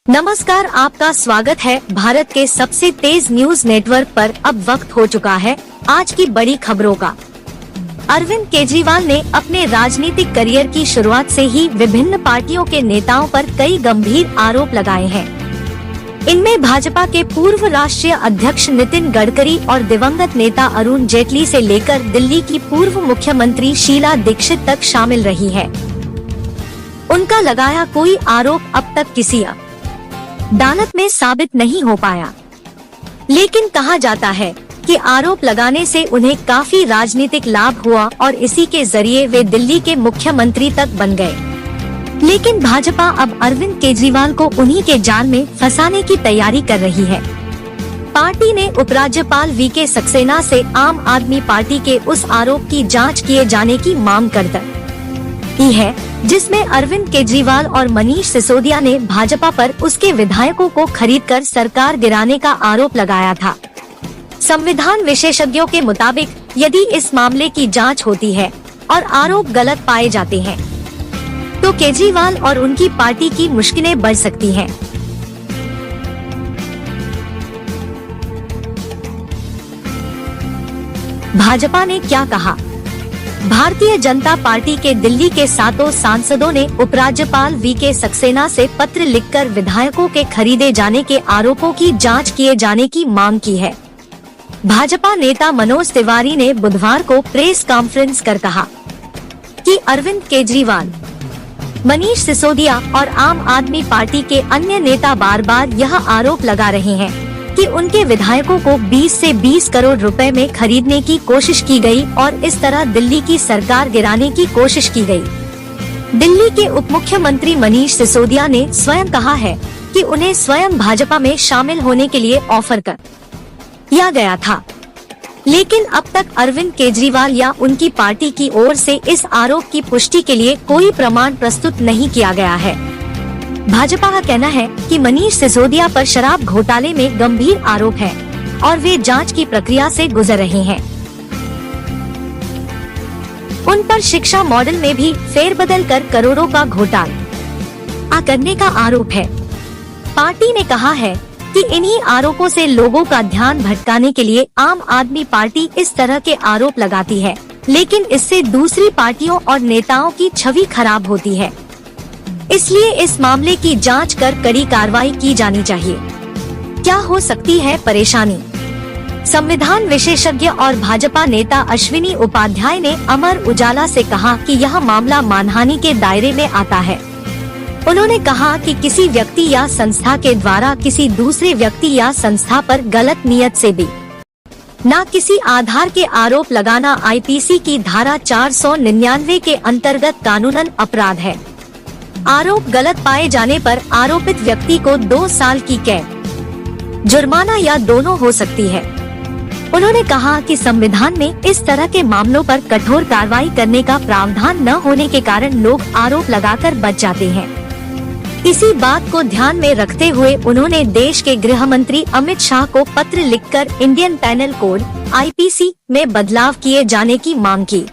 नमस्कार, आपका स्वागत है भारत के सबसे तेज न्यूज नेटवर्क पर। अब वक्त हो चुका है आज की बड़ी खबरों का। अरविंद केजरीवाल ने अपने राजनीतिक करियर की शुरुआत से ही विभिन्न पार्टियों के नेताओं पर कई गंभीर आरोप लगाए हैं। इनमें भाजपा के पूर्व राष्ट्रीय अध्यक्ष नितिन गडकरी और दिवंगत नेता अरुण जेटली से लेकर दिल्ली की पूर्व मुख्यमंत्री शीला दीक्षित तक शामिल रही है। उनका लगाया कोई आरोप अब तक किसी अदालत में साबित नहीं हो पाया, लेकिन कहा जाता है कि आरोप लगाने से उन्हें काफी राजनीतिक लाभ हुआ और इसी के जरिए वे दिल्ली के मुख्यमंत्री तक बन गए। लेकिन भाजपा अब अरविंद केजरीवाल को उन्हीं के जाल में फंसाने की तैयारी कर रही है। पार्टी ने उपराज्यपाल वीके सक्सेना से आम आदमी पार्टी के उस आरोप की जांच किए जाने की मांग कर दी है, जिसमें अरविंद केजरीवाल और मनीष सिसोदिया ने भाजपा पर उसके विधायकों को खरीदकर सरकार गिराने का आरोप लगाया था। संविधान विशेषज्ञों के मुताबिक यदि इस मामले की जांच होती है और आरोप गलत पाए जाते हैं, तो केजरीवाल और उनकी पार्टी की मुश्किलें बढ़ सकती हैं। भाजपा ने क्या कहा? भारतीय जनता पार्टी के दिल्ली के 7 सांसदों ने उपराज्यपाल वीके सक्सेना से पत्र लिखकर विधायकों के खरीदे जाने के आरोपों की जांच किए जाने की मांग की है। भाजपा नेता मनोज तिवारी ने बुधवार को प्रेस कॉन्फ्रेंस कर कहा कि अरविंद केजरीवाल, मनीष सिसोदिया और आम आदमी पार्टी के अन्य नेता बार बार यह आरोप लगा रहे हैं कि उनके विधायकों को 20 से 20 करोड़ रुपए में खरीदने की कोशिश की गई और इस तरह दिल्ली की सरकार गिराने की कोशिश की गई। दिल्ली के उप मुख्यमंत्री मनीष सिसोदिया ने स्वयं कहा है कि उन्हें स्वयं भाजपा में शामिल होने के लिए ऑफर कर दिया गया था, लेकिन अब तक अरविंद केजरीवाल या उनकी पार्टी की ओर से इस आरोप की पुष्टि के लिए कोई प्रमाण प्रस्तुत नहीं किया गया है। भाजपा का कहना है कि मनीष सिसोदिया पर शराब घोटाले में गंभीर आरोप है और वे जांच की प्रक्रिया से गुजर रहे हैं। उन पर शिक्षा मॉडल में भी फेरबदल कर करोड़ों का घोटाला करने का आरोप है। पार्टी ने कहा है कि इन्हीं आरोपों से लोगों का ध्यान भटकाने के लिए आम आदमी पार्टी इस तरह के आरोप लगाती है, लेकिन इससे दूसरी पार्टियों और नेताओं की छवि खराब होती है। इसलिए इस मामले की जांच कर कड़ी कार्रवाई की जानी चाहिए। क्या हो सकती है परेशानी? संविधान विशेषज्ञ और भाजपा नेता अश्विनी उपाध्याय ने अमर उजाला से कहा कि यह मामला मानहानि के दायरे में आता है। उन्होंने कहा कि किसी व्यक्ति या संस्था के द्वारा किसी दूसरे व्यक्ति या संस्था पर गलत नियत से भी न किसी आधार के आरोप लगाना आईपीसी की धारा 499 के अंतर्गत कानूनन अपराध है। आरोप गलत पाए जाने पर आरोपित व्यक्ति को 2 साल की कैद, जुर्माना या दोनों हो सकती है। उन्होंने कहा कि संविधान में इस तरह के मामलों पर कठोर कार्रवाई करने का प्रावधान न होने के कारण लोग आरोप लगाकर बच जाते हैं। इसी बात को ध्यान में रखते हुए उन्होंने देश के गृह मंत्री अमित शाह को पत्र लिखकर इंडियन पैनल कोड (आईपीसी) में बदलाव किए जाने की मांग की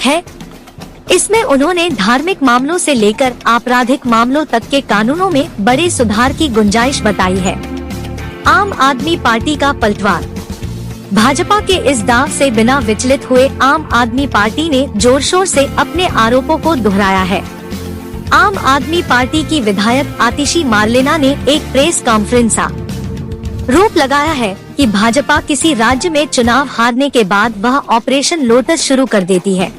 है। इसमें उन्होंने धार्मिक मामलों से लेकर आपराधिक मामलों तक के कानूनों में बड़े सुधार की गुंजाइश बताई है। आम आदमी पार्टी का पलटवार। भाजपा के इस दाव से बिना विचलित हुए आम आदमी पार्टी ने जोर शोर से अपने आरोपों को दोहराया है। आम आदमी पार्टी की विधायक आतिशी मार्लेना ने एक प्रेस कॉन्फ्रेंस आरोप लगाया है कि भाजपा किसी राज्य में चुनाव हारने के बाद वह ऑपरेशन लोटस शुरू कर देती है।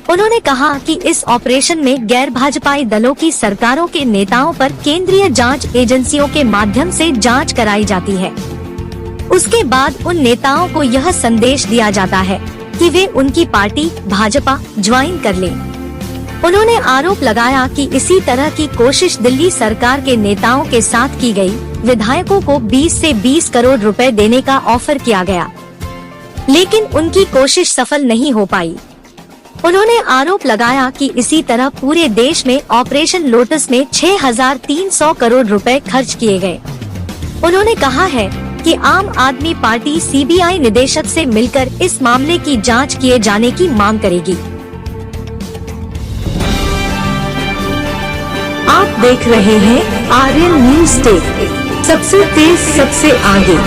उन्होंने कहा कि इस ऑपरेशन में गैर भाजपाई दलों की सरकारों के नेताओं पर केंद्रीय जांच एजेंसियों के माध्यम से जांच कराई जाती है। उसके बाद उन नेताओं को यह संदेश दिया जाता है कि वे उनकी पार्टी भाजपा ज्वाइन कर लें। उन्होंने आरोप लगाया कि इसी तरह की कोशिश दिल्ली सरकार के नेताओं के साथ की गई। विधायकों को 20 से 20 करोड़ रुपए देने का ऑफर किया गया, लेकिन उनकी कोशिश सफल नहीं हो पाई। उन्होंने आरोप लगाया कि इसी तरह पूरे देश में ऑपरेशन लोटस में 6,300 करोड़ रुपए खर्च किए गए। उन्होंने कहा है कि आम आदमी पार्टी सीबीआई निदेशक से मिलकर इस मामले की जांच किए जाने की मांग करेगी। आप देख रहे हैं आर्यन न्यूज़ टेक, सबसे तेज सबसे आगे।